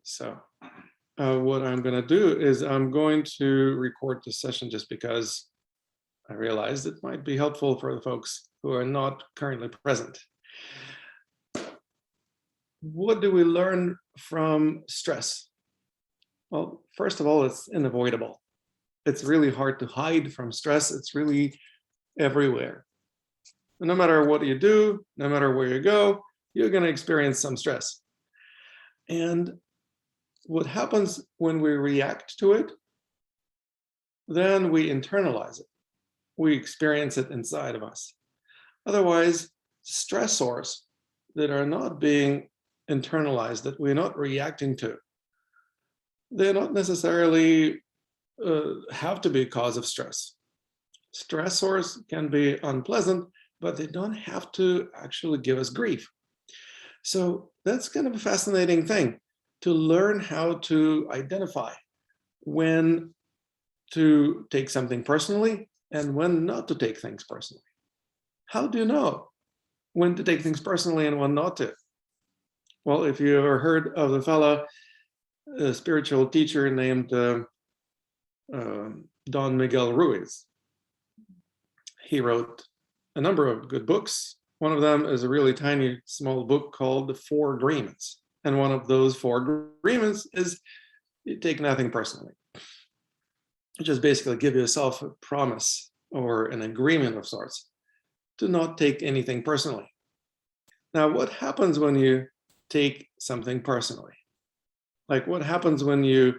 So what I'm going to do is I'm going to record this session just because I realized it might be helpful for the folks who are not currently present. What do we learn from stress? Well, first of all, it's unavoidable. It's really hard to hide from stress. It's really everywhere. No matter what you do, no matter where you go, you're going to experience some stress. And what happens when we react to it, then we internalize it. We experience it inside of us. Otherwise, stressors that are not being internalized, that we're not reacting to, they're not necessarily have to be a cause of stress. Stressors can be unpleasant, but they don't have to actually give us grief. So that's kind of a fascinating thing, to learn how to identify when to take something personally and when not to take things personally. How do you know when to take things personally and when not to? Well, if you ever heard of the fellow, a spiritual teacher named Don Miguel Ruiz. He wrote a number of good books. One of them is a really tiny, small book called The Four Agreements. And one of those four agreements is you take nothing personally. You just basically give yourself a promise or an agreement of sorts to not take anything personally. Now, what happens when you take something personally? Like what happens when you,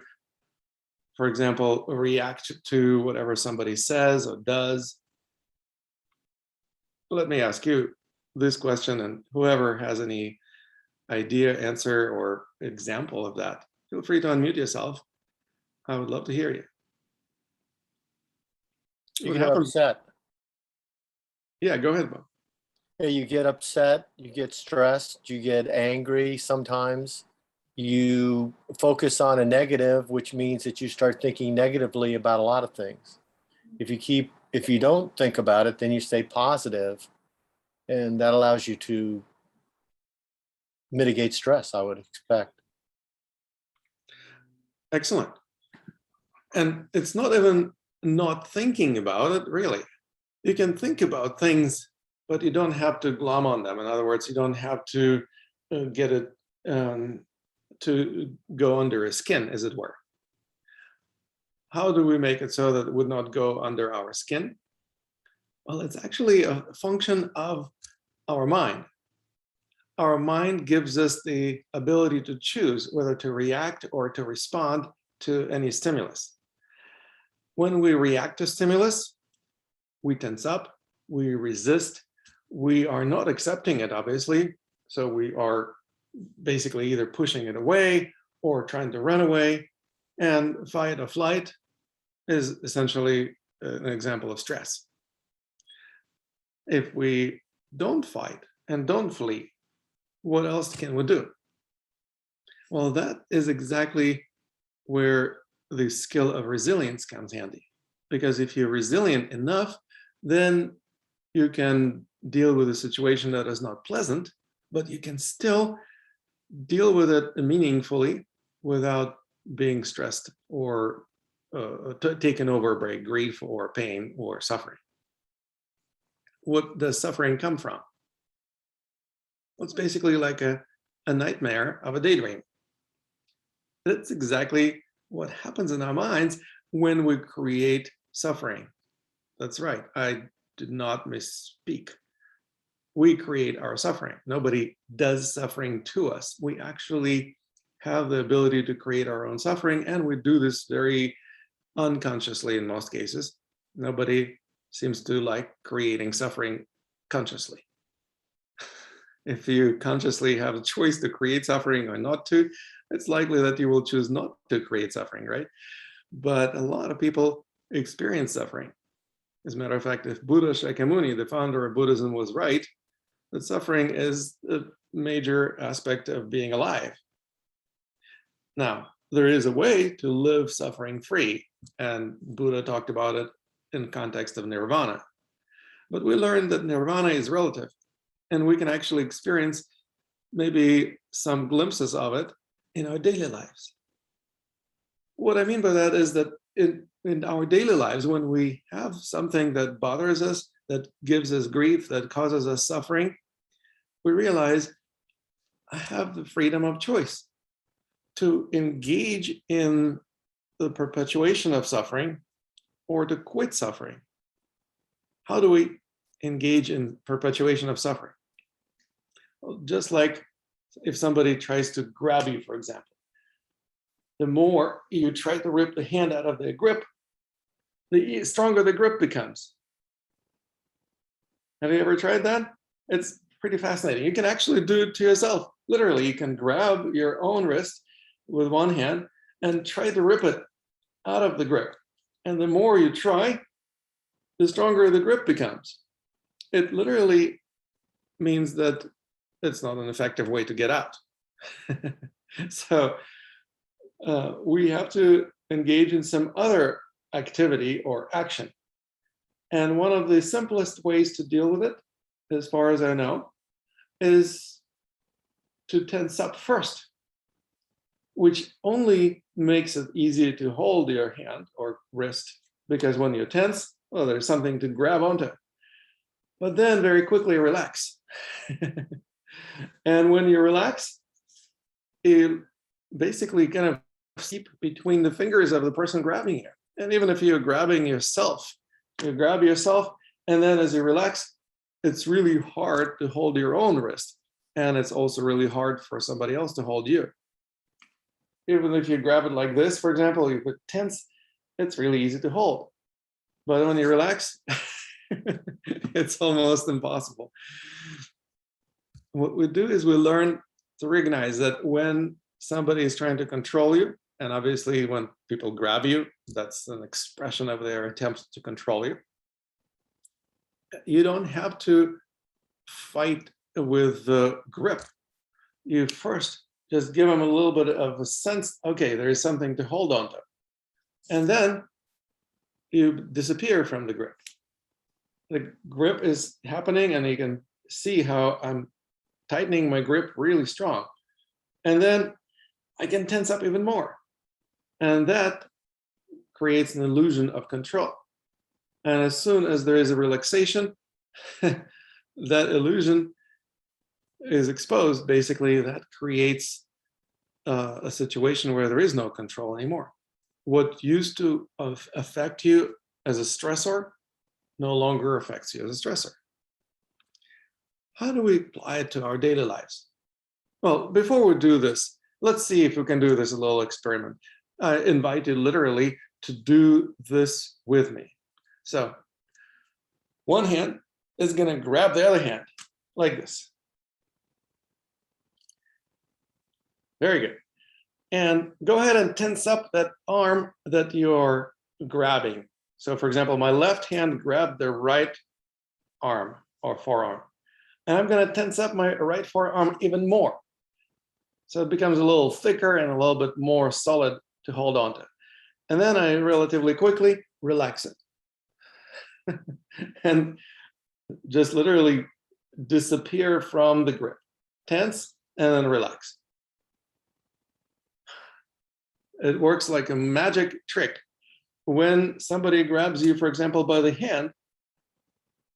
for example, react to whatever somebody says or does? Let me ask you this question, and whoever has any idea, answer, or example of that, feel free to unmute yourself. I would love to hear you. You get upset. Yeah, go ahead, Bob. Yeah, you get upset, you get stressed, you get angry sometimes. You focus on a negative, which means that you start thinking negatively about a lot of things. If you don't think about it, then you stay positive, and that allows you to mitigate stress, I would expect. Excellent. And it's not even not thinking about it, really. You can think about things, but you don't have to glom on them. In other words, you don't have to get it to go under a skin, as it were. How do we make it so that it would not go under our skin? Well, it's actually a function of our mind. Our mind gives us the ability to choose whether to react or to respond to any stimulus. When we react to stimulus, we tense up, we resist, we are not accepting it, obviously. So we are basically either pushing it away or trying to run away. And fight or flight is essentially an example of stress. If we don't fight and don't flee, what else can we do? Well, that is exactly where the skill of resilience comes handy. Because if you're resilient enough, then you can deal with a situation that is not pleasant, but you can still deal with it meaningfully without being stressed or taken over by grief or pain or suffering. What does suffering come from? Well, it's basically like a nightmare of a daydream. That's exactly what happens in our minds when we create suffering. That's right, I did not misspeak. We create our suffering. Nobody does suffering to us. We actually have the ability to create our own suffering, and we do this very unconsciously in most cases. Nobody seems to like creating suffering consciously. If you consciously have a choice to create suffering or not to, it's likely that you will choose not to create suffering, right? But a lot of people experience suffering. As a matter of fact, if Buddha Shakyamuni, the founder of Buddhism, was right, that suffering is a major aspect of being alive. Now, there is a way to live suffering free, and Buddha talked about it in context of nirvana. But we learned that nirvana is relative, and we can actually experience maybe some glimpses of it in our daily lives. What I mean by that is that in our daily lives, when we have something that bothers us, that gives us grief, that causes us suffering, we realize I have the freedom of choice to engage in the perpetuation of suffering or to quit suffering. How do we engage in perpetuation of suffering? Well, just like if somebody tries to grab you, for example, the more you try to rip the hand out of the grip, the stronger the grip becomes. Have you ever tried that? It's pretty fascinating. You can actually do it to yourself. Literally, you can grab your own wrist with one hand and try to rip it out of the grip. And the more you try, the stronger the grip becomes. It literally means that it's not an effective way to get out. So we have to engage in some other activity or action. And one of the simplest ways to deal with it, as far as I know, is to tense up first, which only makes it easier to hold your hand or wrist, because when you tense, well, there's something to grab onto. But then very quickly relax. And when you relax, you basically kind of sleep between the fingers of the person grabbing you. And even if you're grabbing yourself, you grab yourself, and then as you relax, it's really hard to hold your own wrist. And it's also really hard for somebody else to hold you. Even if you grab it like this, for example, you put tense, it's really easy to hold. But when you relax, it's almost impossible. What we do is we learn to recognize that when somebody is trying to control you, and obviously when people grab you, that's an expression of their attempts to control you. You don't have to fight with the grip. You first just give them a little bit of a sense, okay, there is something to hold on to. And then you disappear from the grip. The grip is happening and you can see how I'm tightening my grip really strong. And then I can tense up even more. And that creates an illusion of control. And as soon as there is a relaxation, that illusion is exposed. Basically, that creates a situation where there is no control anymore. What used to affect you as a stressor no longer affects you as a stressor. How do we apply it to our daily lives? Well, before we do this, let's see if we can do this a little experiment. I invite you literally to do this with me. So one hand is going to grab the other hand like this. Very good. And go ahead and tense up that arm that you're grabbing. So for example, my left hand grabbed the right arm or forearm. And I'm going to tense up my right forearm even more. So it becomes a little thicker and a little bit more solid to hold on to. And then I relatively quickly relax it. And just literally disappear from the grip. Tense and then relax. It works like a magic trick. When somebody grabs you, for example, by the hand,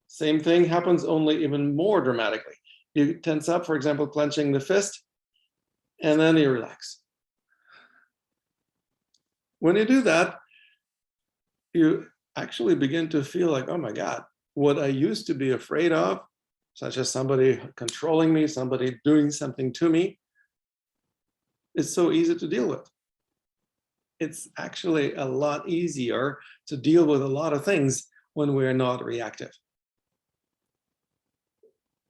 same thing happens, only even more dramatically. You tense up, for example, clenching the fist, and then you relax. When you do that, you actually begin to feel like, oh my God, what I used to be afraid of, such as somebody controlling me, somebody doing something to me, is so easy to deal with. It's actually a lot easier to deal with a lot of things when we're not reactive.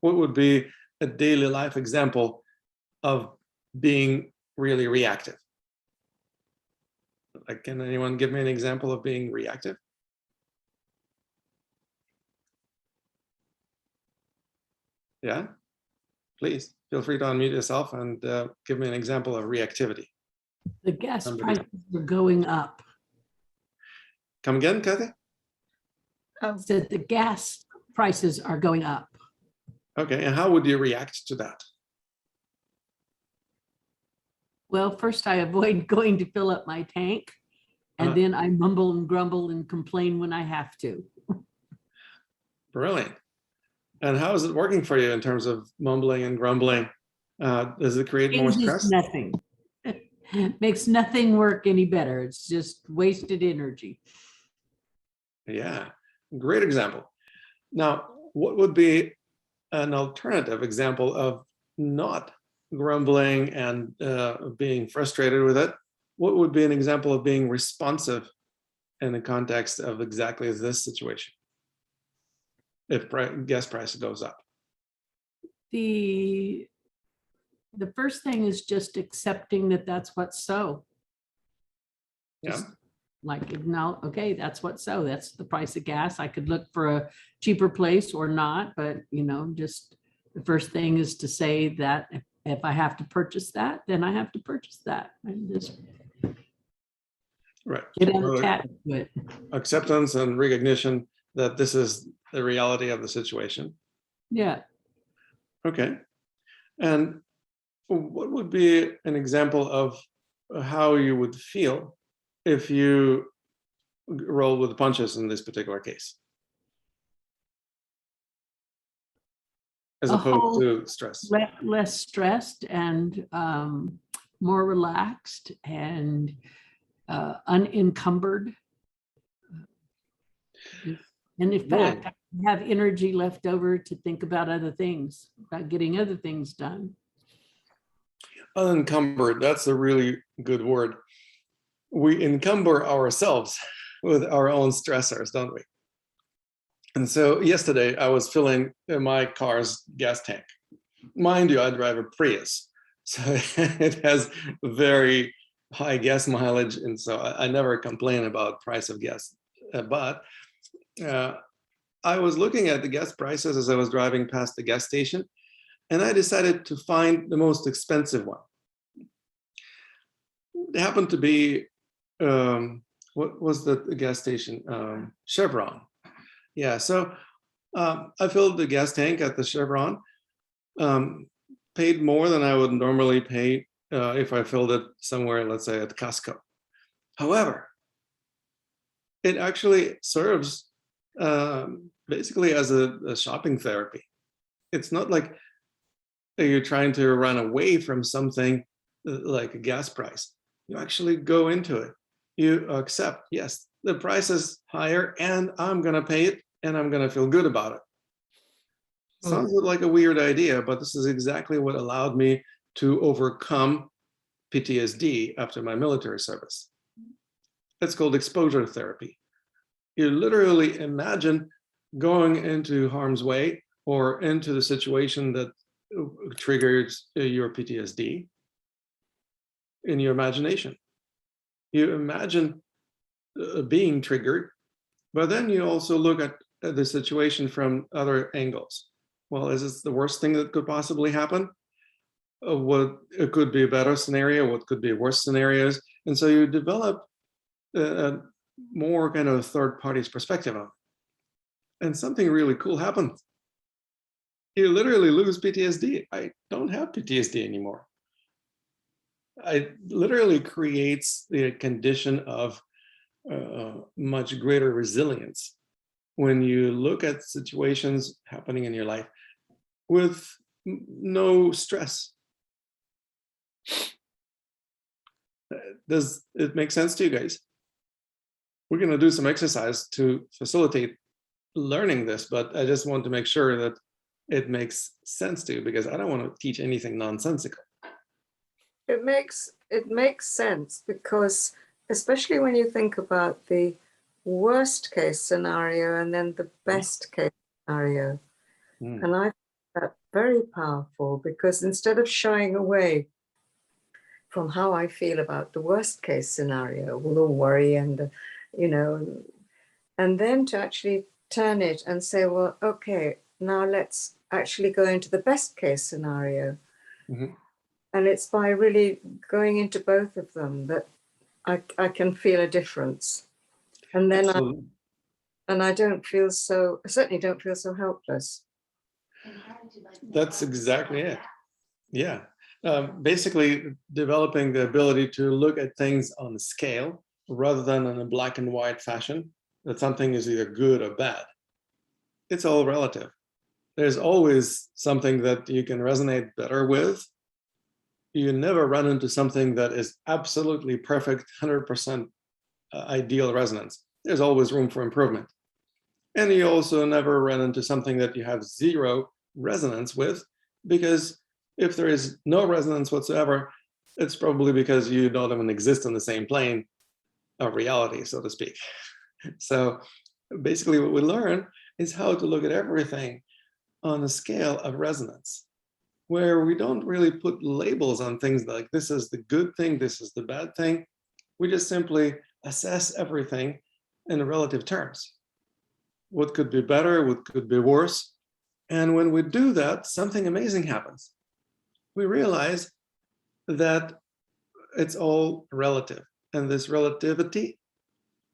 What would be a daily life example of being really reactive? Like, can anyone give me an example of being reactive? Yeah, please feel free to unmute yourself and give me an example of reactivity. The gas prices are going up. Come again, Kathy? Said the gas prices are going up. Okay, and how would you react to that? Well, first I avoid going to fill up my tank, and Uh-huh. then I mumble and grumble and complain when I have to. Brilliant. And how is it working for you in terms of mumbling and grumbling? Does it create more Changes stress? nothing. Makes nothing work any better. It's just wasted energy. Yeah, great example. Now, what would be an alternative example of not grumbling and being frustrated with it? What would be an example of being responsive in the context of exactly this situation? If gas price goes up. The first thing is just accepting that that's what's so. Yeah. Just like now, okay, that's what's so. That's the price of gas. I could look for a cheaper place or not, but just the first thing is to say that if I have to purchase that, then I have to purchase that. And just Right. get unattached to it. Acceptance and recognition that this is the reality of the situation. Yeah. Okay. And what would be an example of how you would feel if you roll with the punches in this particular case, as A opposed whole to stress? less stressed and more relaxed and unencumbered. And in fact, I have energy left over to think about other things, about getting other things done. Unencumbered, that's a really good word. We encumber ourselves with our own stressors, don't we? And so yesterday I was filling my car's gas tank. Mind you, I drive a Prius, so it has very high gas mileage, and so I never complain about price of gas. But I was looking at the gas prices as I was driving past the gas station, and I decided to find the most expensive one. It happened to be, what was the gas station? Chevron. Yeah, so I filled the gas tank at the Chevron, paid more than I would normally pay if I filled it somewhere, let's say at Costco. However, it actually serves basically as a shopping therapy. It's not like you're trying to run away from something like a gas price. You actually go into it. You accept, yes, the price is higher and I'm going to pay it and I'm going to feel good about it. Sounds like a weird idea, but this is exactly what allowed me to overcome PTSD after my military service. It's called exposure therapy. You literally imagine going into harm's way or into the situation that triggers your PTSD in your imagination. You imagine being triggered, but then you also look at the situation from other angles. Well, is this the worst thing that could possibly happen? What it could be a better scenario, what could be worse scenarios. And so you develop a more kind of third party's perspective on it. And something really cool happens. You literally lose PTSD. I don't have PTSD anymore. It literally creates the condition of much greater resilience when you look at situations happening in your life with no stress. Does it make sense to you guys? We're going to do some exercise to facilitate learning this, but I just want to make sure that it makes sense to you, because I don't want to teach anything nonsensical. It makes sense, because especially when you think about the worst case scenario and then the best case scenario. And I find that very powerful, because instead of shying away from how I feel about the worst case scenario, all the worry and, and then to actually turn it and say, well, okay, now let's actually go into the best case scenario. And it's by really going into both of them that I can feel a difference. And then I don't feel so, I certainly don't feel so helpless. That's exactly it. Yeah. basically developing the ability to look at things on a scale rather than in a black and white fashion, that something is either good or bad. It's all relative. There's always something that you can resonate better with. You never run into something that is absolutely perfect, 100% ideal resonance. There's always room for improvement. And you also never run into something that you have zero resonance with, because if there is no resonance whatsoever, it's probably because you don't even exist on the same plane of reality, so to speak. So basically what we learn is how to look at everything on a scale of resonance, where we don't really put labels on things like this is the good thing, this is the bad thing. We just simply assess everything in relative terms. What could be better, what could be worse. And when we do that, something amazing happens. We realize that it's all relative. And this relativity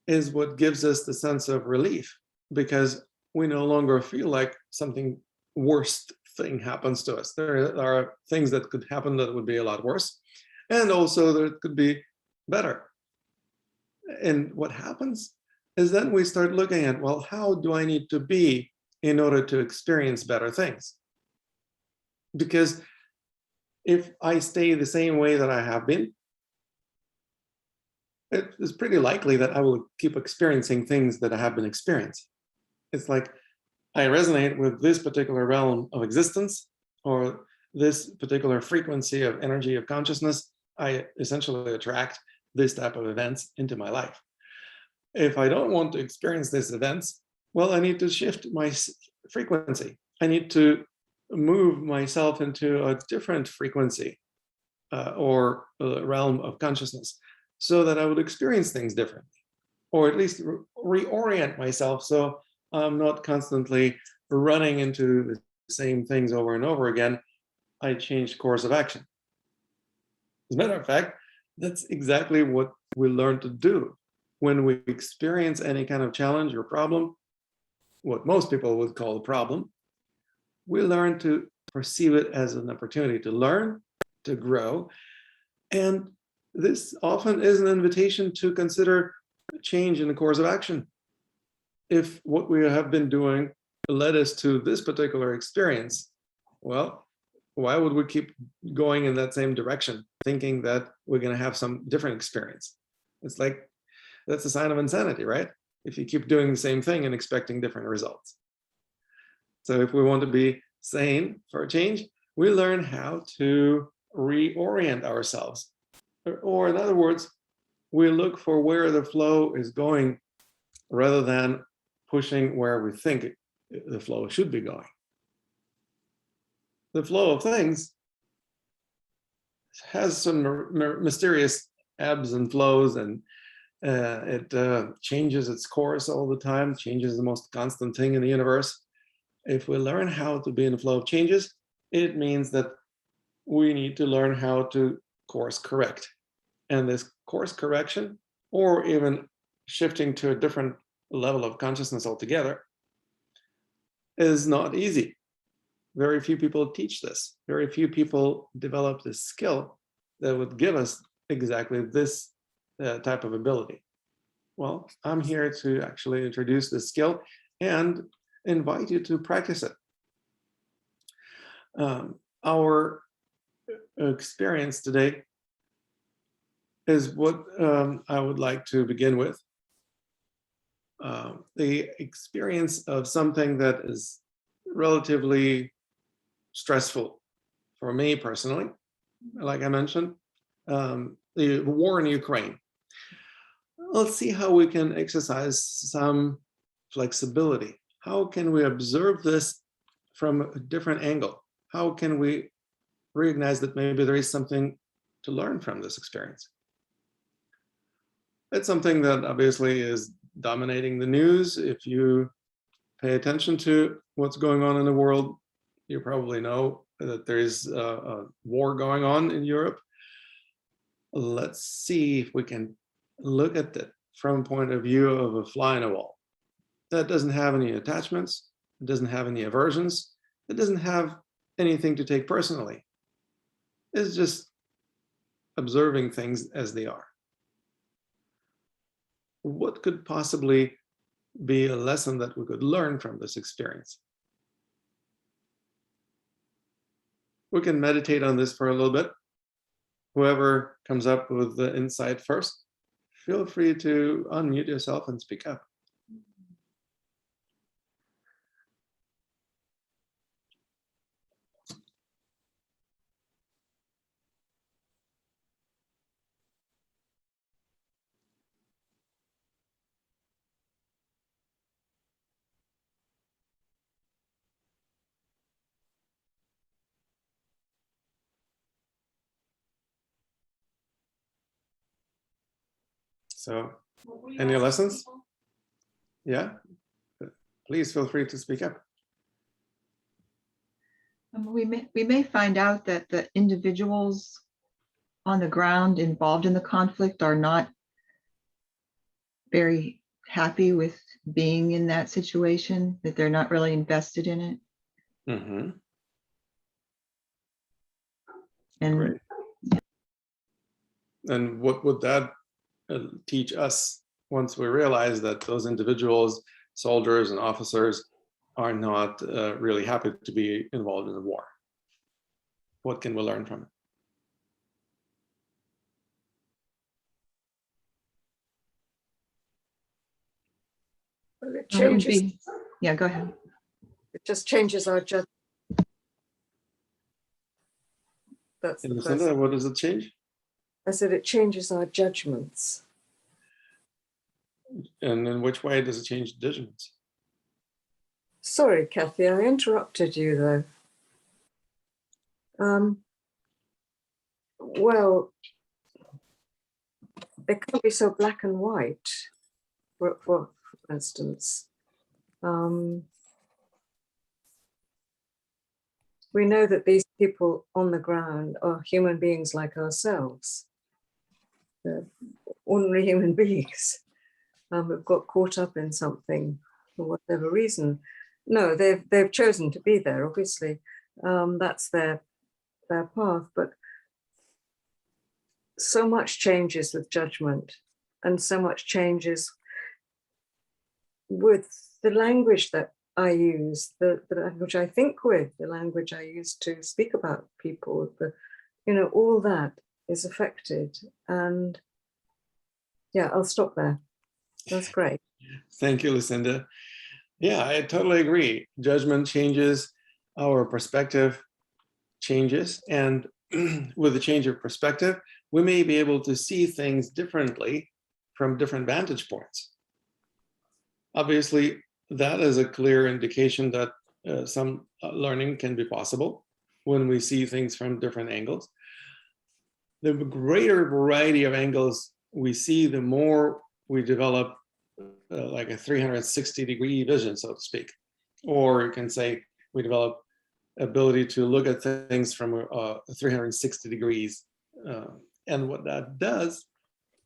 is what gives us the sense of relief, because we no longer feel like something worst thing happens to us. There are things that could happen that would be a lot worse. And also there could be better. And what happens is then we start looking at, well, how do I need to be in order to experience better things? Because if I stay the same way that I have been, it is pretty likely that I will keep experiencing things that I have been experiencing. It's like I resonate with this particular realm of existence or this particular frequency of energy of consciousness. I essentially attract this type of events into my life. If I don't want to experience these events, well, I need to shift my frequency. I need to move myself into a different frequency or realm of consciousness so that I would experience things differently, or at least reorient myself so I'm not constantly running into the same things over and over again. I changed course of action. As a matter of fact, that's exactly what we learn to do when we experience any kind of challenge or problem, what most people would call a problem. We learn to perceive it as an opportunity to learn, to grow. And this often is an invitation to consider change in the course of action. If what we have been doing led us to this particular experience, well, why would we keep going in that same direction, thinking that we're going to have some different experience? It's like, that's a sign of insanity, right? If you keep doing the same thing and expecting different results. So if we want to be sane for a change, we learn how to reorient ourselves. Or in other words, we look for where the flow is going rather than pushing where we think the flow should be going. The flow of things has some mysterious ebbs and flows, and it changes its course all the time, changes the most constant thing in the universe. If we learn how to be in the flow of changes, it means that we need to learn how to course correct. And this course correction, or even shifting to a different level of consciousness altogether, is not easy. Very few people teach this. Very few people develop this skill that would give us exactly this type of ability. Well, I'm here to actually introduce this skill and invite you to practice it. Our experience today is what I would like to begin with. The experience of something that is relatively stressful for me personally, like I mentioned, the war in Ukraine. Let's see how we can exercise some flexibility. How can we observe this from a different angle? How can we recognize that maybe there is something to learn from this experience? It's something that obviously is dominating the news. If you pay attention to what's going on in the world, you probably know that there is a war going on in Europe. Let's see if we can look at it from a point of view of a fly in a wall. That doesn't have any attachments, it doesn't have any aversions, it doesn't have anything to take personally. is just observing things as they are. What could possibly be a lesson that we could learn from this experience? We can meditate on this for a little bit. Whoever comes up with the insight first, feel free to unmute yourself and speak up. So, any lessons? Yeah, please feel free to speak up. We may find out that the individuals on the ground involved in the conflict are not very happy with being in that situation, that they're not really invested in it. Mm-hmm. And Great. And what would that teach us once we realize that those individuals, soldiers and officers, are not really happy to be involved in the war? What can we learn from it? Well, it it would changes. be, yeah, go ahead. It just changes our judgment. That's the Lucinda, first. what does it change? I said it changes our judgments. And in which way does it change judgments? Sorry, Kathy, I interrupted you though. Well, it can't be so black and white. For instance, we know that these people on the ground are human beings like ourselves. They're ordinary human beings who've got caught up in something for whatever reason. No, they've chosen to be there, obviously. That's their path, but so much changes with judgment, and so much changes with the language that I use, the language I think with, the language I use to speak about people, all that is affected. And yeah, I'll stop there. That's great. Thank you, Lucinda. Yeah, I totally agree. Judgment changes, our perspective changes, and with the change of perspective, we may be able to see things differently from different vantage points. Obviously, that is a clear indication that some learning can be possible when we see things from different angles. The greater variety of angles we see, the more we develop like a 360-degree vision, so to speak. Or you can say we develop ability to look at things from 360 degrees. And what that does,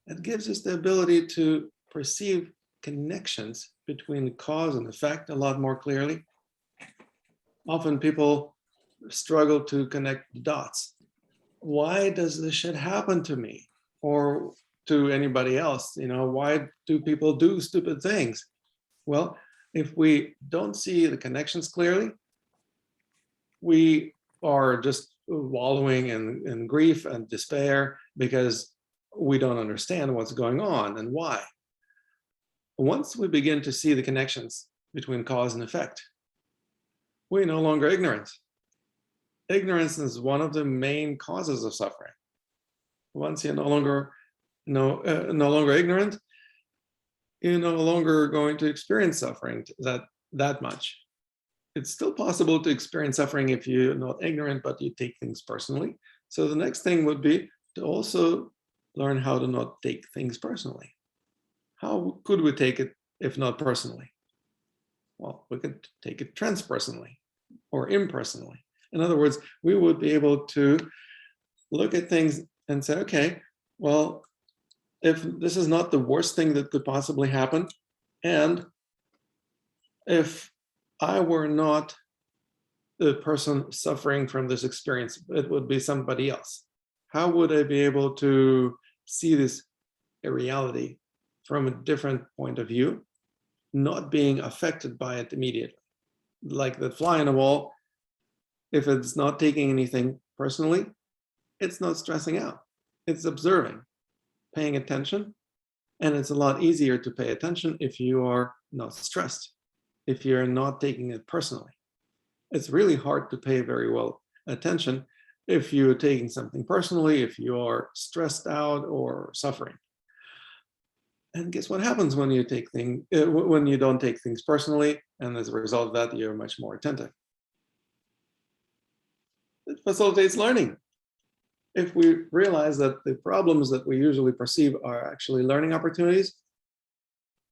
it gives us the ability to perceive connections between cause and effect a lot more clearly. Often people struggle to connect the dots. Why does this shit happen to me or to anybody else? Why do people do stupid things? Well, if we don't see the connections clearly, we are just wallowing in grief and despair because we don't understand what's going on and why. Once we begin to see the connections between cause and effect, we're no longer ignorant. Ignorance is one of the main causes of suffering. Once you're no longer ignorant, you're no longer going to experience suffering that much. It's still possible to experience suffering if you're not ignorant, but you take things personally. So the next thing would be to also learn how to not take things personally. How could we take it if not personally? Well, we could take it transpersonally or impersonally. In other words, we would be able to look at things and say, okay, well, if this is not the worst thing that could possibly happen, and if I were not the person suffering from this experience. It would be somebody else. How would I be able to see this reality from a different point of view, not being affected by it immediately? Like the fly on the wall, if it's not taking anything personally, it's not stressing out. It's observing, paying attention. And it's a lot easier to pay attention if you are not stressed, if you're not taking it personally. It's really hard to pay very well attention if you're taking something personally, if you are stressed out or suffering. And guess what happens when you when you don't take things personally, and as a result of that, you're much more attentive. It facilitates learning. If we realize that the problems that we usually perceive are actually learning opportunities,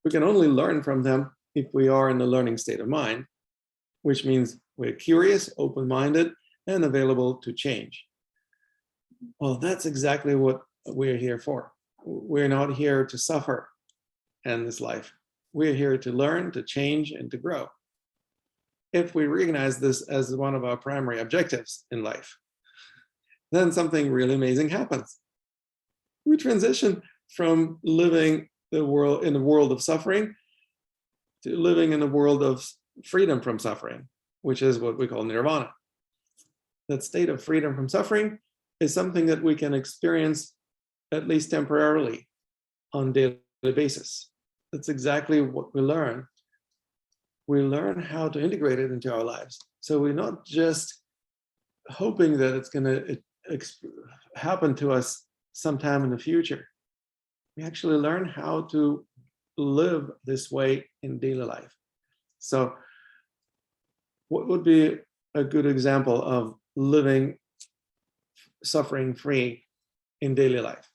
we can only learn from them if we are in the learning state of mind, which means we're curious, open-minded, and available to change. Well, that's exactly what we're here for. We're not here to suffer in this life. We're here to learn, to change, and to grow. If we recognize this as one of our primary objectives in life, then something really amazing happens. We transition from living in the world of suffering to living in a world of freedom from suffering, which is what we call nirvana. That state of freedom from suffering is something that we can experience, at least temporarily, on a daily basis. That's exactly what we learn. We learn how to integrate it into our lives. So we're not just hoping that it's going to happen to us sometime in the future. We actually learn how to live this way in daily life. So what would be a good example of living suffering free in daily life?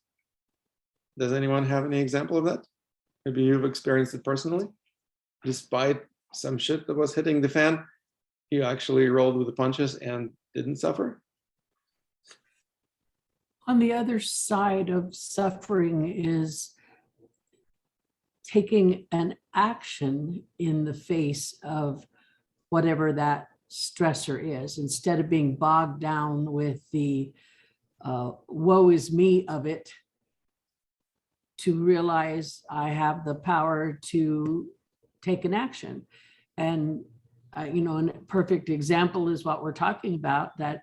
Does anyone have any example of that? Maybe you've experienced it personally. Despite some shit that was hitting the fan, you actually rolled with the punches and didn't suffer. On the other side of suffering is taking an action in the face of whatever that stressor is, instead of being bogged down with the woe is me of it, to realize I have the power to take an action. And you know, a perfect example is what we're talking about, that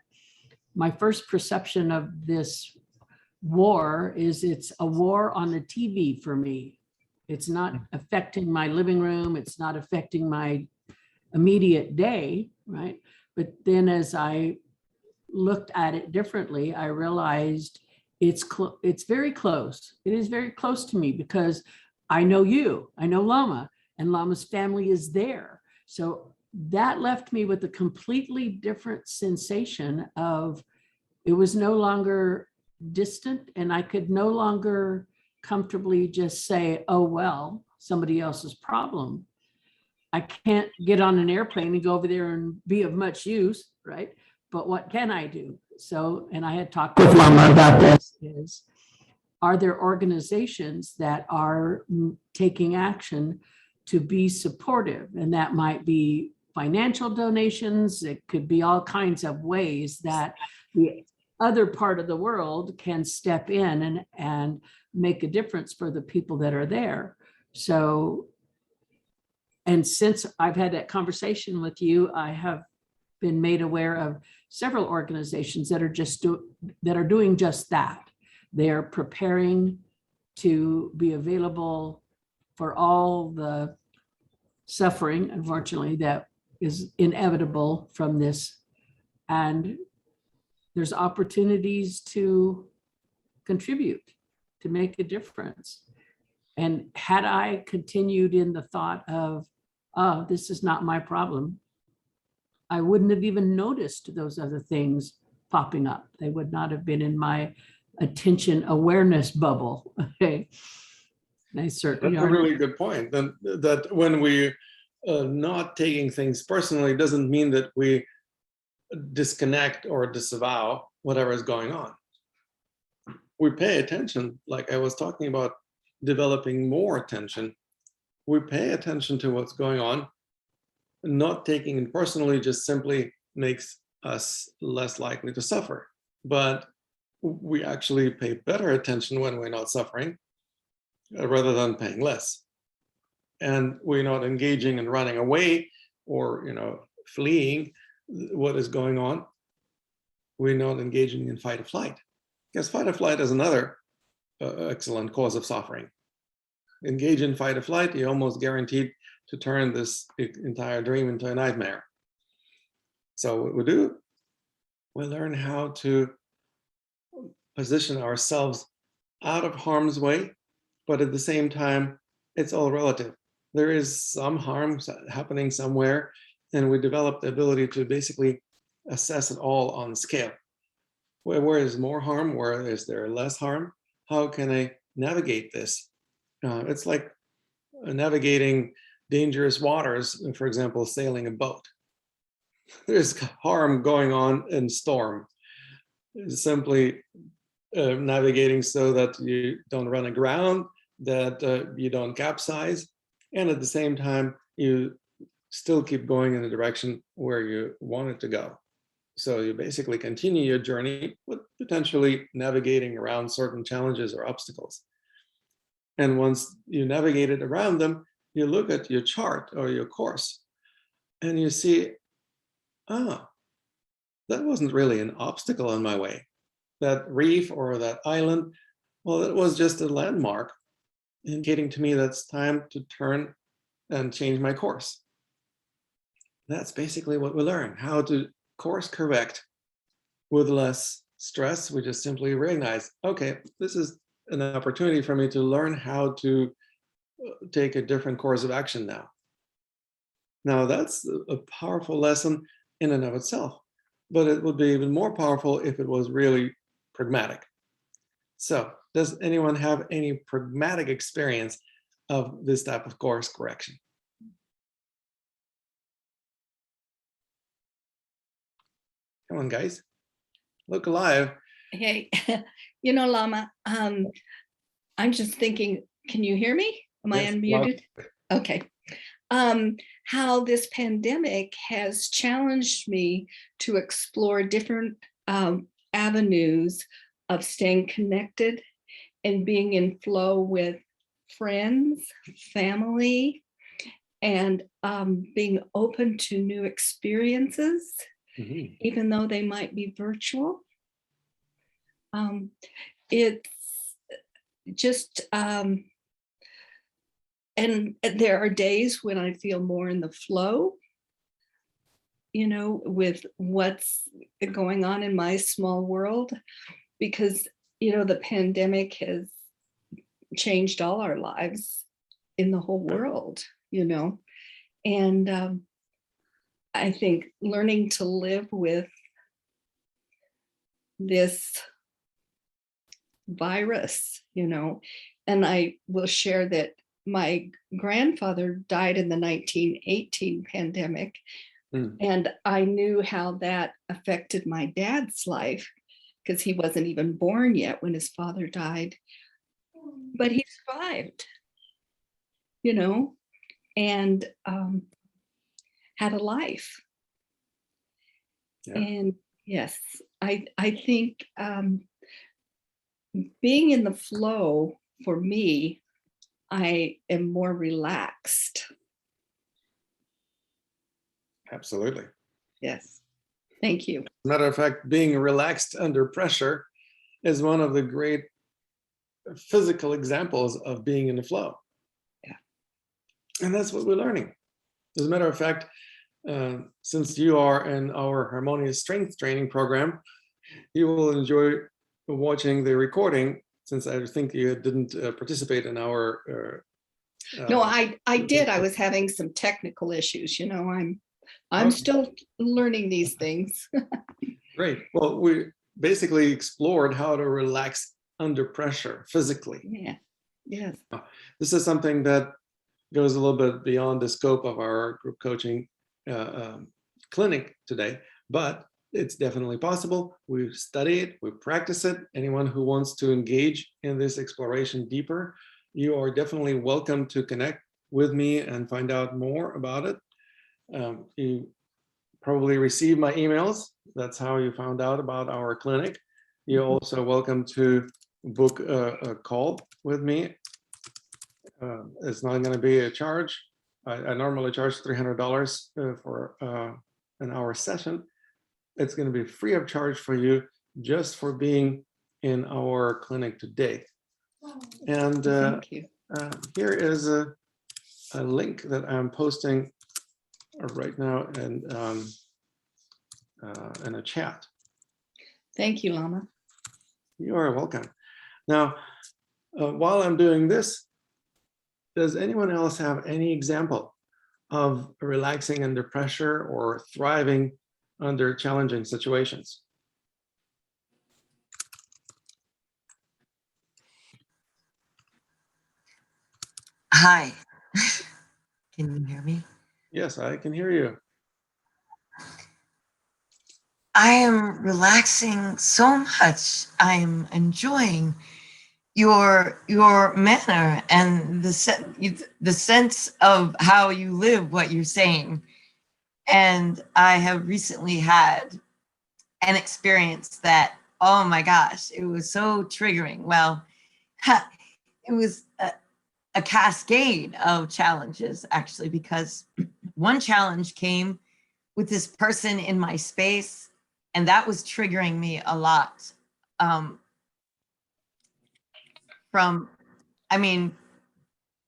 my first perception of this war is it's a war on the TV for me. It's not affecting my living room. It's not affecting my immediate day, right? But then as I looked at it differently, I realized it's very close. It is very close to me because I know you, I know Lama, and Lama's family is there. So that left me with a completely different sensation of, it was no longer distant, and I could no longer comfortably just say, oh, well, somebody else's problem. I can't get on an airplane and go over there and be of much use, right? But what can I do? So, and I had talked with Lama about this, is, are there organizations that are taking action to be supportive? And that might be financial donations. It could be all kinds of ways that the other part of the world can step in and make a difference for the people that are there. So, and since I've had that conversation with you, I have been made aware of several organizations that are doing just that. They're preparing to be available for all the suffering, unfortunately, that is inevitable from this. And there's opportunities to contribute, to make a difference. And had I continued in the thought of, oh, this is not my problem, I wouldn't have even noticed those other things popping up. They would not have been in my attention awareness bubble. Okay. They certainly That's are. a really good point. That when we not taking things personally doesn't mean that we disconnect or disavow whatever is going on. We pay attention, like I was talking about, developing more attention. We pay attention to what's going on, not taking it personally, just simply makes us less likely to suffer. But we actually pay better attention when we're not suffering rather than paying less. And we're not engaging in running away or, fleeing what is going on. We're not engaging in fight or flight. Because fight or flight is another excellent cause of suffering. Engage in fight or flight, you're almost guaranteed to turn this entire dream into a nightmare. So what we do, we learn how to position ourselves out of harm's way, but at the same time, it's all relative. There is some harm happening somewhere, and we develop the ability to basically assess it all on scale. Where is more harm? Where is there less harm? How can I navigate this? It's like navigating dangerous waters, for example, sailing a boat. There's harm going on in storm. It's simply navigating so that you don't run aground, that you don't capsize, and at the same time, you still keep going in the direction where you want it to go. So you basically continue your journey with potentially navigating around certain challenges or obstacles. And once you navigated around them, you look at your chart or your course and you see, that wasn't really an obstacle on my way. That reef or that island, well, it was just a landmark indicating to me that it's time to turn and change my course. That's basically what we learn, how to course correct with less stress. We just simply recognize, okay, this is an opportunity for me to learn how to take a different course of action now. Now that's a powerful lesson in and of itself, but it would be even more powerful if it was really pragmatic. So does anyone have any pragmatic experience of this type of course correction? Come on, guys, look alive. Hey, Lama, I'm just thinking, can you hear me? Am I Yes, unmuted? Okay. How this pandemic has challenged me to explore different avenues of staying connected and being in flow with friends, family, and being open to new experiences, even though they might be virtual. It's just, and there are days when I feel more in the flow, with what's going on in my small world, because, the pandemic has changed all our lives in the whole world, and I think learning to live with this virus, and I will share that my grandfather died in the 1918 pandemic. And I knew how that affected my dad's life because he wasn't even born yet when his father died. But he survived, and had a life. Yeah. And yes, I think being in the flow, for me, I am more relaxed. Absolutely. Yes. Thank you. As a matter of fact, being relaxed under pressure is one of the great physical examples of being in the flow. Yeah. And that's what we're learning. As a matter of fact, since you are in our harmonious strength training program, you will enjoy watching the recording, since I think you didn't participate in our no, I did. I was having some technical issues. I'm still learning these things. Great. Well, we basically explored how to relax under pressure physically. Yeah. Yes. This is something that goes a little bit beyond the scope of our group coaching clinic today, but it's definitely possible. We study it, we practice it. Anyone who wants to engage in this exploration deeper, you are definitely welcome to connect with me and find out more about it. You probably receive my emails. That's how you found out about our clinic. You're also welcome to book a call with me. It's not going to be a charge. I normally charge $300 for an hour session. It's going to be free of charge for you just for being in our clinic today. And Thank you. here is a link that I'm posting right now in a chat. Thank you, Lama. You are welcome. Now, while I'm doing this, does anyone else have any example of relaxing under pressure or thriving under challenging situations? Hi, can you hear me? Yes, I can hear you. I am relaxing so much. I am enjoying your manner and the sense of how you live what you're saying. And I have recently had an experience that, oh my gosh, it was so triggering. Well, it was a cascade of challenges, actually, because one challenge came with this person in my space, and that was triggering me a lot.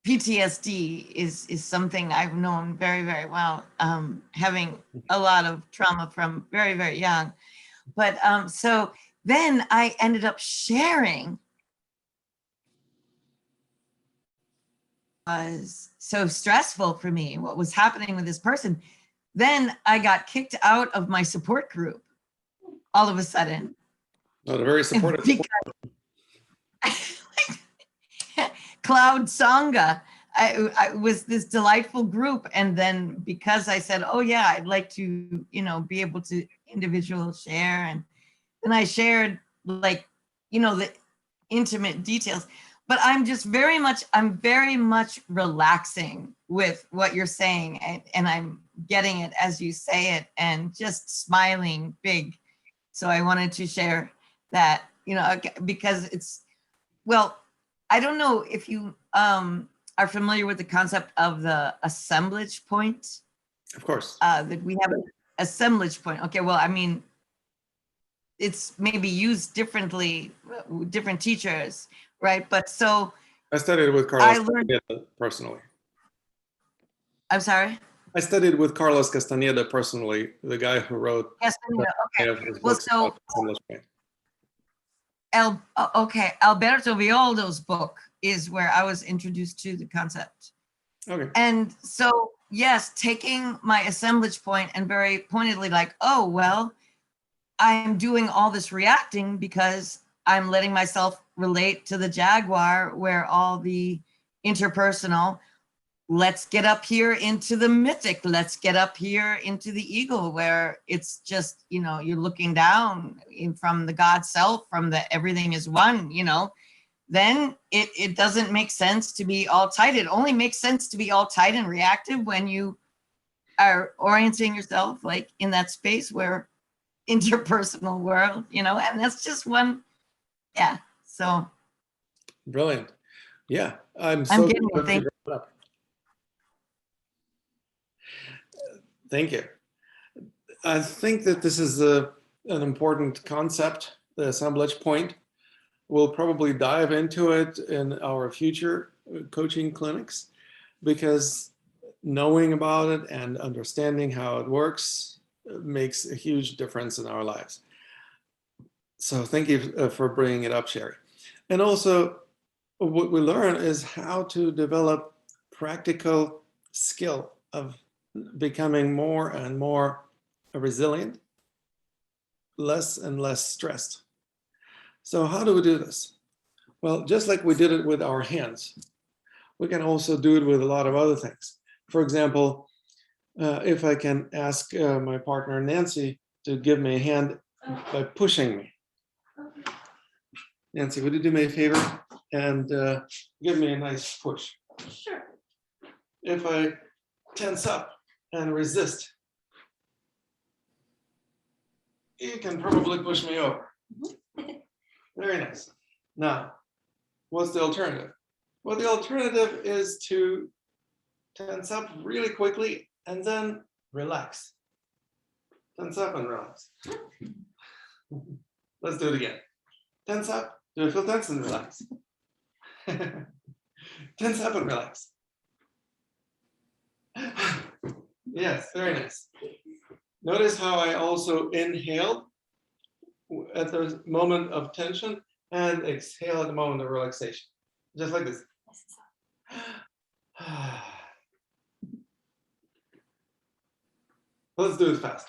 PTSD is something I've known very, very well, having a lot of trauma from very, very young. But so then I ended up sharing. Was so stressful for me, what was happening with this person. Then I got kicked out of my support group all of a sudden. Not a very supportive. Cloud Sangha. I was this delightful group, and then because I said, oh yeah, I'd like to, be able to individual share, and then I shared the intimate details. But I'm very much relaxing with what you're saying, and I'm getting it as you say it, and just smiling big. So I wanted to share that, because I don't know if you are familiar with the concept of the assemblage point. Of course. That we have an assemblage point. Okay, well, it's maybe used differently, different teachers, right? But so I studied with Carlos Castaneda personally. I'm sorry? I studied with Carlos Castaneda personally, the guy who wrote. Castaneda, okay. Well, so Alberto Violdo's book is where I was introduced to the concept. Okay. And so, yes, taking my assemblage point and very pointedly I'm doing all this reacting because I'm letting myself relate to the jaguar, where all the interpersonal, let's get up here into the mythic, let's get up here into the eagle, where it's just, you're looking down from the God self, from the everything is one, then it doesn't make sense to be all tight. It only makes sense to be all tight and reactive when you are orienting yourself in that space where interpersonal world, and that's just one. Yeah. So brilliant. Yeah. I'm getting it. Thank you. Thank you. I think that this is an important concept, the assemblage point. We'll probably dive into it in our future coaching clinics, because knowing about it and understanding how it works makes a huge difference in our lives. So thank you for bringing it up, Sherry. And also, what we learn is how to develop practical skill of becoming more and more resilient, less and less stressed. So how do we do this? Well, just like we did it with our hands, we can also do it with a lot of other things. For example, if I can ask my partner Nancy to give me a hand by pushing me. Nancy, would you do me a favor and give me a nice push? Sure. If I tense up and resist, you can probably push me over. Very nice. Now, what's the alternative? Well, the alternative is to tense up really quickly and then relax. Tense up and relax. Let's do it again. Tense up. Do you feel tense and relax? Tense up and relax. Yes, very nice. Notice how I also inhaled at the moment of tension and exhale at the moment of relaxation. Just like this. Let's do it fast.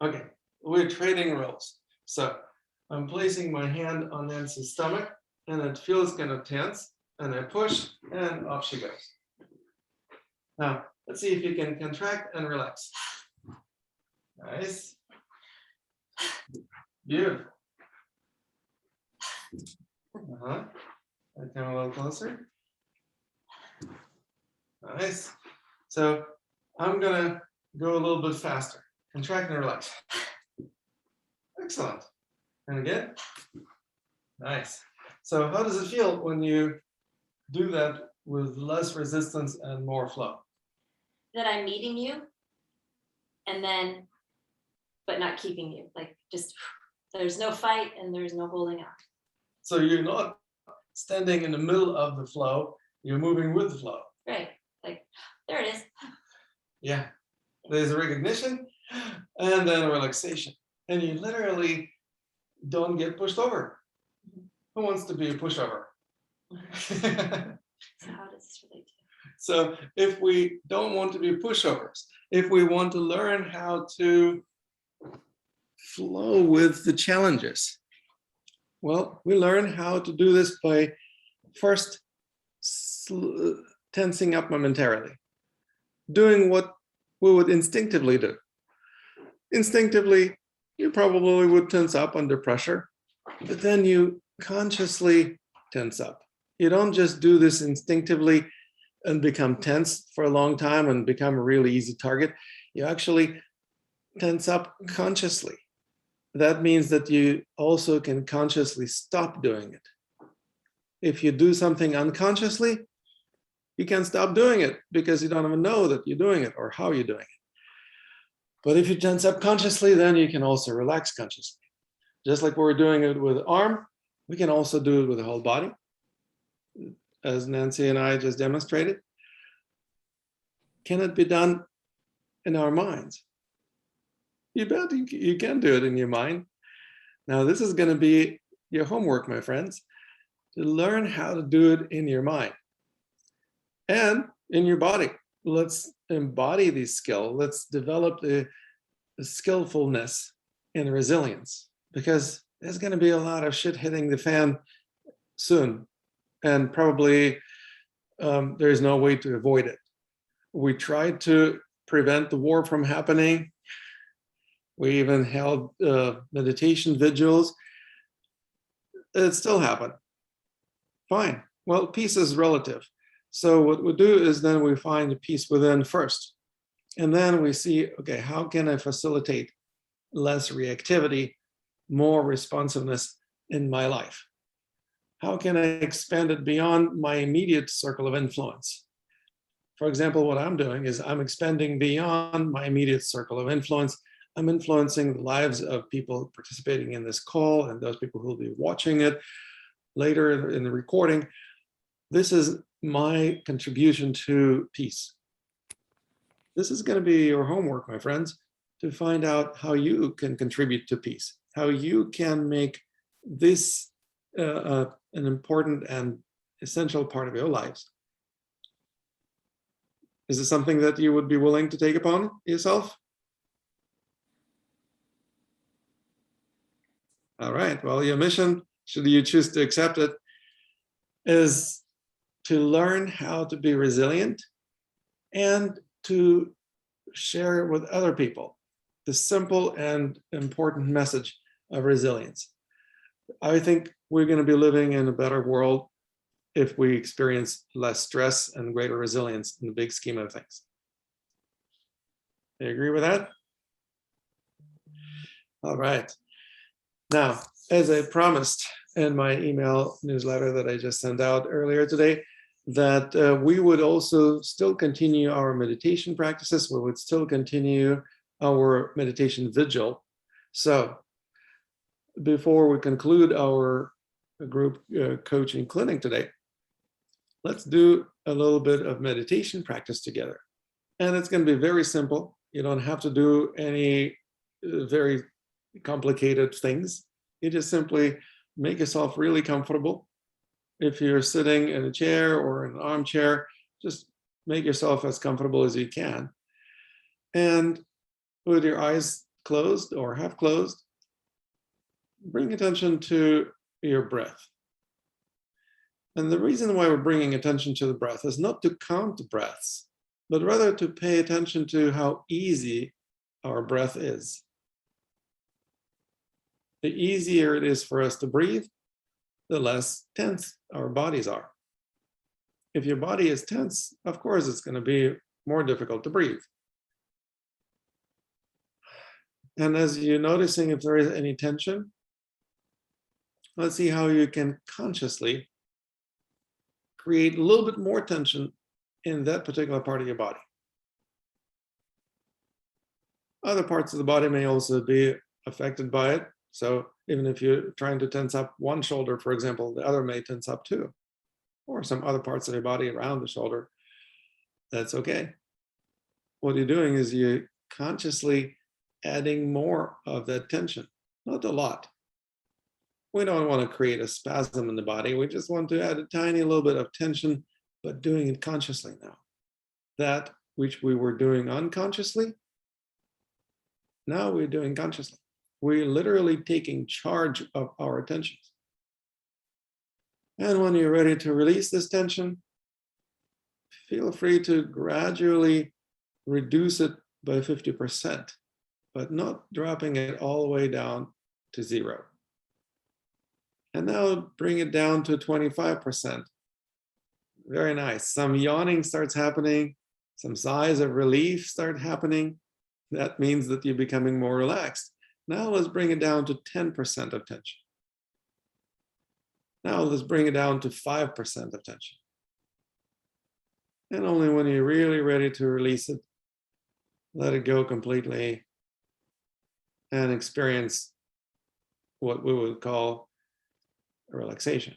Okay, we're trading roles. So I'm placing my hand on Nancy's stomach and it feels kind of tense and I push and off she goes. Now, let's see if you can contract and relax. Nice. Beautiful. I come a little closer. Nice. So I'm gonna go a little bit faster. Contract and relax. Excellent. And again. Nice. So how does it feel when you do that with less resistance and more flow? That I'm meeting you and then, but not keeping you. Like just, there's no fight and there's no holding on. So you're not standing in the middle of the flow, you're moving with the flow. Right. Like, there it is. Yeah. There's a recognition and then a relaxation. And you literally don't get pushed over. Who wants to be a pushover? So how does this relate to? So if we don't want to be pushovers, if we want to learn how to flow with the challenges, well, we learn how to do this by first tensing up momentarily, doing what we would instinctively do. Instinctively, you probably would tense up under pressure, but then you consciously tense up. You don't just do this instinctively and become tense for a long time and become a really easy target. You actually tense up consciously. That means that you also can consciously stop doing it. If you do something unconsciously, you can stop doing it because you don't even know that you're doing it or how you're doing it. But if you tense up consciously, then you can also relax consciously. Just like we're doing it with the arm, we can also do it with the whole body, as Nancy and I just demonstrated. Can it be done in our minds? You bet you can do it in your mind. Now, this is going to be your homework, my friends, to learn how to do it in your mind and in your body. Let's embody these skills. Let's develop the skillfulness and resilience, because there's going to be a lot of shit hitting the fan soon. And probably there's no way to avoid it. We tried to prevent the war from happening. We even held meditation vigils. It still happened. Fine. Well, peace is relative. So what we do is then we find the peace within first. And then we see, okay, how can I facilitate less reactivity, more responsiveness in my life? How can I expand it beyond my immediate circle of influence? For example, what I'm doing is I'm expanding beyond my immediate circle of influence. I'm influencing the lives of people participating in this call and those people who will be watching it later in the recording. This is my contribution to peace. This is going to be your homework, my friends, to find out how you can contribute to peace, how you can make this an important and essential part of your lives. Is this something that you would be willing to take upon yourself? All right, well, your mission, should you choose to accept it, is to learn how to be resilient and to share with other people the simple and important message of resilience. I think we're going to be living in a better world if we experience less stress and greater resilience in the big scheme of things. You agree with that? All right. Now, as I promised in my email newsletter that I just sent out earlier today, that we would also still continue our meditation practices. We would still continue our meditation vigil. So before we conclude our group coaching clinic today, let's do a little bit of meditation practice together. And it's going to be very simple. You don't have to do any very complicated things. You just simply make yourself really comfortable. If you're sitting in a chair or in an armchair, just make yourself as comfortable as you can. And with your eyes closed or half closed, bring attention to your breath. And the reason why we're bringing attention to the breath is not to count the breaths, but rather to pay attention to how easy our breath is. The easier it is for us to breathe, the less tense our bodies are. If your body is tense, of course, it's going to be more difficult to breathe. And as you're noticing if there is any tension, let's see how you can consciously create a little bit more tension in that particular part of your body. Other parts of the body may also be affected by it. So even if you're trying to tense up one shoulder, for example, the other may tense up too, or some other parts of your body around the shoulder. That's okay. What you're doing is you're consciously adding more of that tension, not a lot. We don't want to create a spasm in the body. We just want to add a tiny little bit of tension, but doing it consciously now. That which we were doing unconsciously, now we're doing consciously. We're literally taking charge of our attentions. And when you're ready to release this tension, feel free to gradually reduce it by 50%, but not dropping it all the way down to 0. And now bring it down to 25%. Very nice. Some yawning starts happening. Some sighs of relief start happening. That means that you're becoming more relaxed. Now let's bring it down to 10% of tension. Now let's bring it down to 5% of tension. And only when you're really ready to release it, let it go completely and experience what we would call relaxation.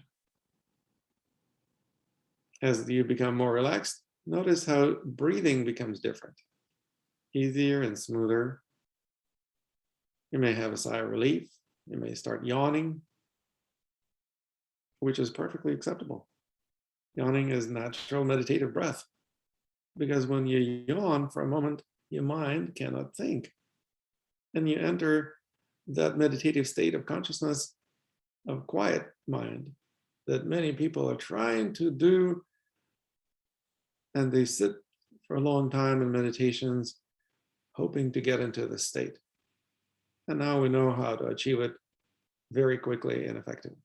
As you become more relaxed, notice how breathing becomes different, easier and smoother. You may have a sigh of relief. You may start yawning, which is perfectly acceptable. Yawning is natural meditative breath, because when you yawn for a moment, your mind cannot think. And you enter that meditative state of consciousness, of quiet mind, that many people are trying to do. And they sit for a long time in meditations, hoping to get into this state. And now we know how to achieve it very quickly and effectively.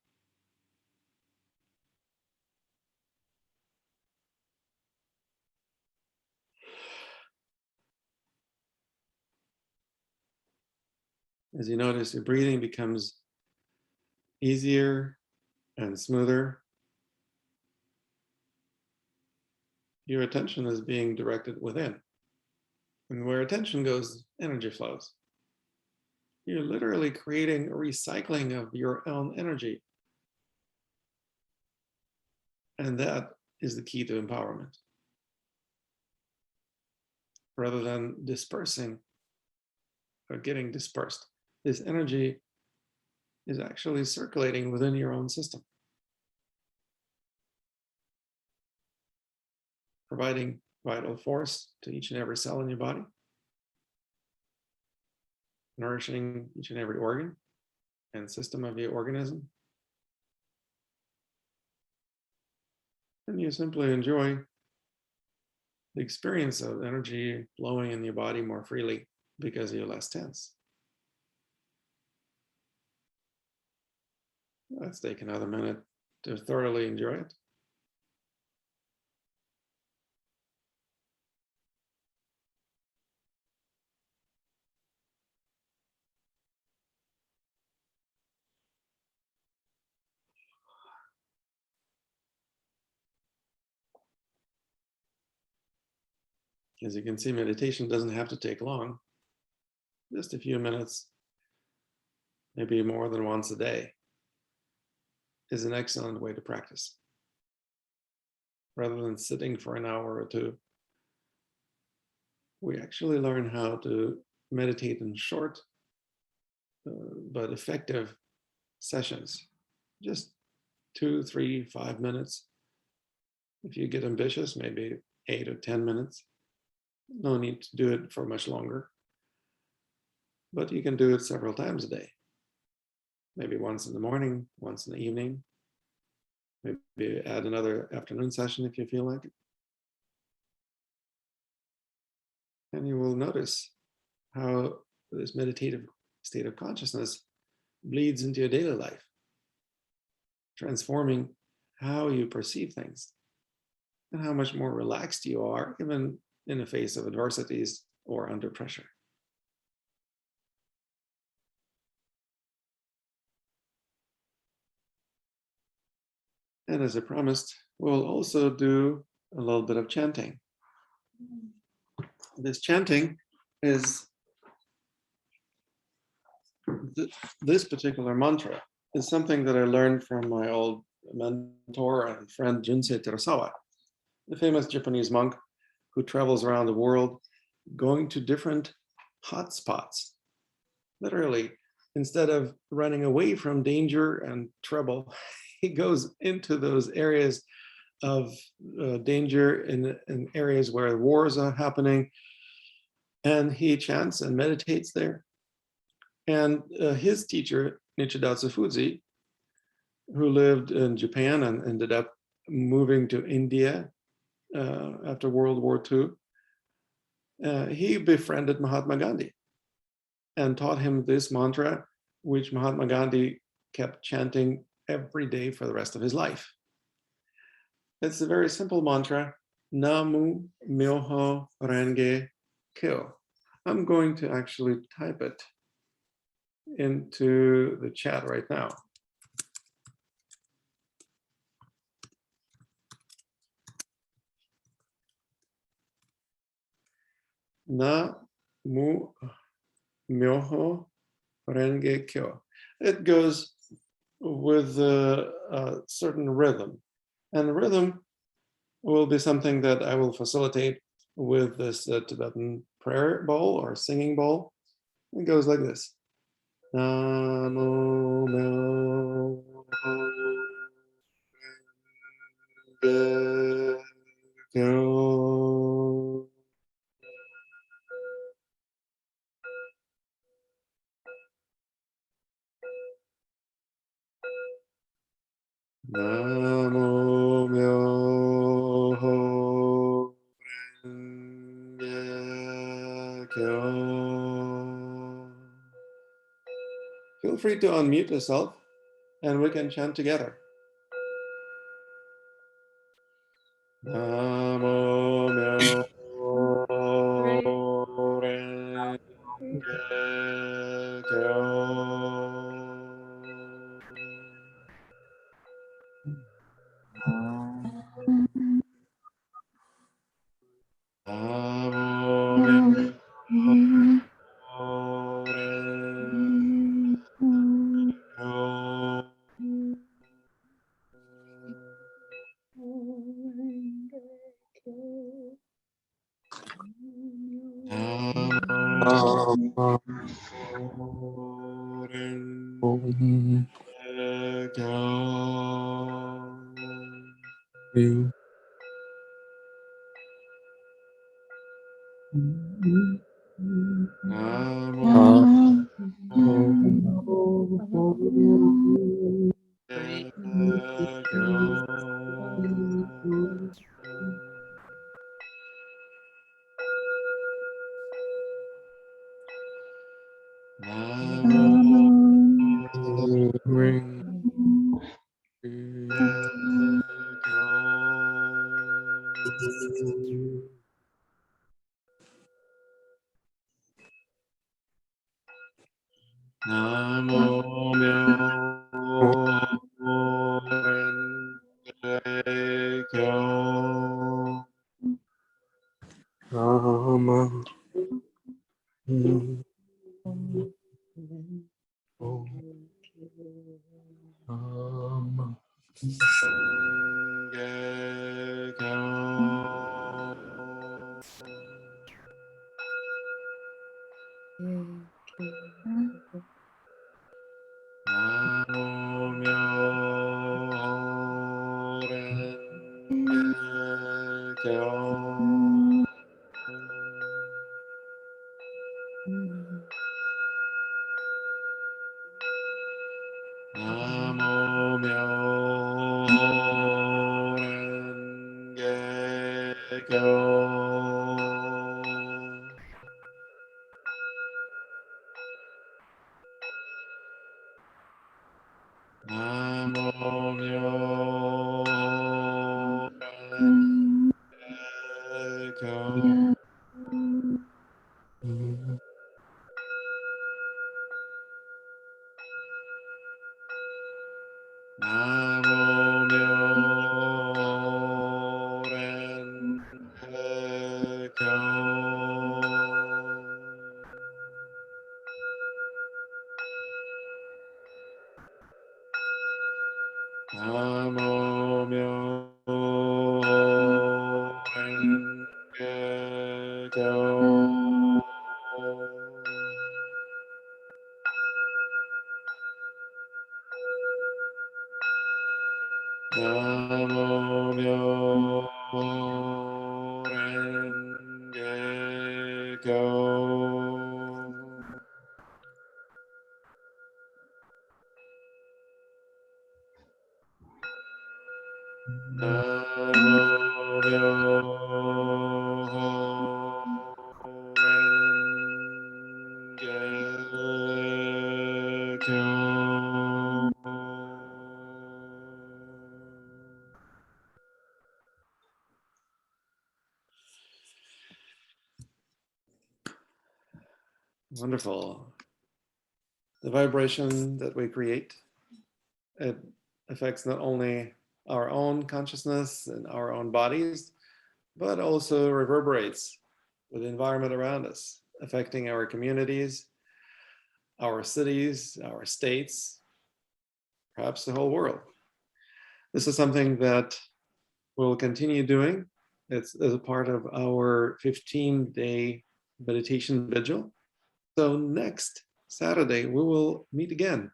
As you notice, your breathing becomes easier and smoother. Your attention is being directed within. And where attention goes, energy flows. You're literally creating a recycling of your own energy. And that is the key to empowerment. Rather than dispersing or getting dispersed, this energy is actually circulating within your own system, providing vital force to each and every cell in your body, nourishing each and every organ and system of your organism. And you simply enjoy the experience of energy flowing in your body more freely because you're less tense. Let's take another minute to thoroughly enjoy it. As you can see, meditation doesn't have to take long, just a few minutes, maybe more than once a day, is an excellent way to practice. Rather than sitting for an hour or two, we actually learn how to meditate in short but effective sessions, just 2, 3, 5 minutes. If you get ambitious, maybe 8 or 10 minutes. No need to do it for much longer, but you can do it several times a day. Maybe once in the morning, once in the evening. Maybe add another afternoon session if you feel like it. And you will notice how this meditative state of consciousness bleeds into your daily life, transforming how you perceive things and how much more relaxed you are, even in the face of adversities or under pressure. And as I promised, we'll also do a little bit of chanting. This chanting is this particular mantra is something that I learned from my old mentor and friend Junsei Terasawa, the famous Japanese monk who travels around the world going to different hot spots. Literally, instead of running away from danger and trouble, he goes into those areas of danger in areas where wars are happening, and he chants and meditates there. And his teacher, Nichidatsu Fuji, who lived in Japan and ended up moving to India after World War II, he befriended Mahatma Gandhi and taught him this mantra, which Mahatma Gandhi kept chanting every day for the rest of his life. It's a very simple mantra, Namu Myoho Renge Kyo. I'm going to actually type it into the chat right now. Namu Myoho Renge Kyo. It goes with a certain rhythm. And rhythm will be something that I will facilitate with this Tibetan prayer bowl or singing bowl. It goes like this. Namo Myoho Renge Kyo. Namo Myoho Renge Kyo. Feel free to unmute yourself and we can chant together. Namo Myoho Renge Kyo. Namo Myoho Renge Kyo. Namo Wonderful. The vibration that we create, it affects not only our own consciousness and our own bodies, but also reverberates with the environment around us, affecting our communities, our cities, our states, perhaps the whole world. This is something that we'll continue doing. It's as a part of our 15-day meditation vigil. So next Saturday, we will meet again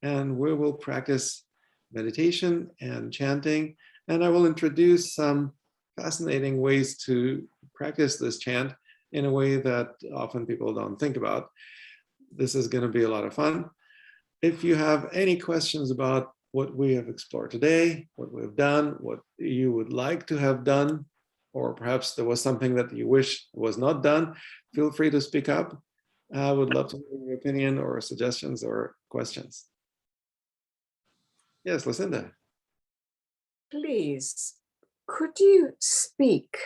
and we will practice meditation and chanting. And I will introduce some fascinating ways to practice this chant in a way that often people don't think about. This is going to be a lot of fun. If you have any questions about what we have explored today, what we've done, what you would like to have done, or perhaps there was something that you wish was not done, feel free to speak up. I would love to hear your opinion or suggestions or questions. Yes, Lucinda. Please, could you speak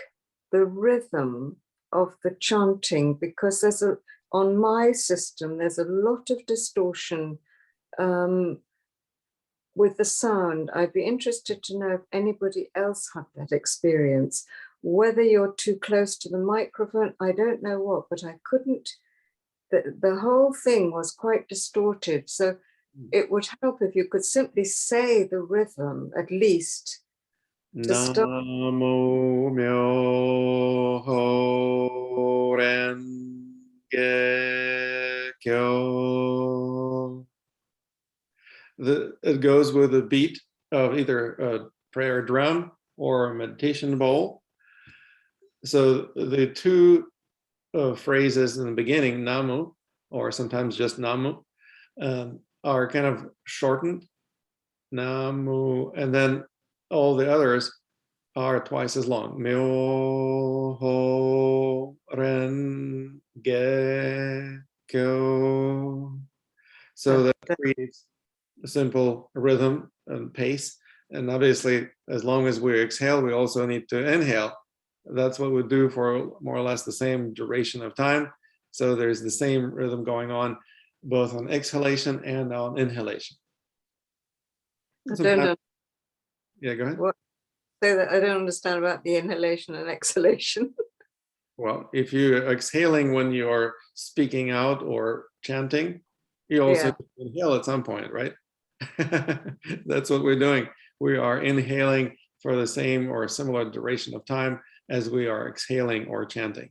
the rhythm of the chanting? Because on my system, there's a lot of distortion with the sound. I'd be interested to know if anybody else had that experience, whether you're too close to the microphone, I don't know what, but I couldn't, the whole thing was quite distorted. So it would help if you could simply say the rhythm, at least. Namo myoho renge kyo. It goes with a beat of either a prayer drum or a meditation bowl. So the two phrases in the beginning, Namu, or sometimes just Namu, are kind of shortened, Namu, and then all the others are twice as long. Myoho renge kyo. So that creates a simple rhythm and pace. And obviously, as long as we exhale, we also need to inhale. That's what we do for more or less the same duration of time. So there's the same rhythm going on both on exhalation and on inhalation. Yeah, go ahead. What? So that I don't understand about the inhalation and exhalation. Well, if you're exhaling when you're speaking out or chanting, you also inhale at some point, right? That's what we're doing. We are inhaling for the same or similar duration of time as we are exhaling or chanting.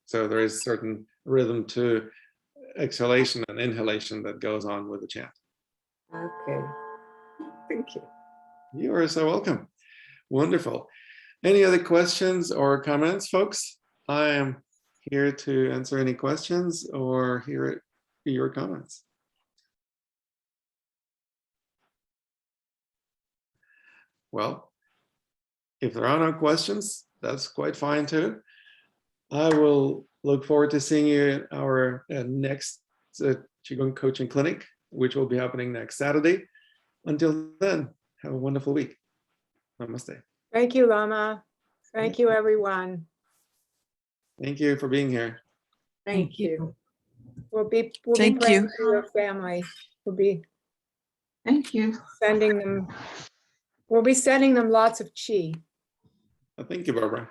So there is certain rhythm to exhalation and inhalation that goes on with the chant. Okay. Thank you. You are so welcome. Wonderful. Any other questions or comments, folks? I am here to answer any questions or hear your comments. Well, if there are no questions, that's quite fine too. I will look forward to seeing you at our next Qigong Coaching Clinic, which will be happening next Saturday. Until then, have a wonderful week. Namaste. Thank you, Lama. Thank you, everyone. Thank you for being here. Thank you. We'll be Thank praying you. for your family. We'll be Thank you. sending them. We'll be sending them lots of chi. Thank you, Barbara.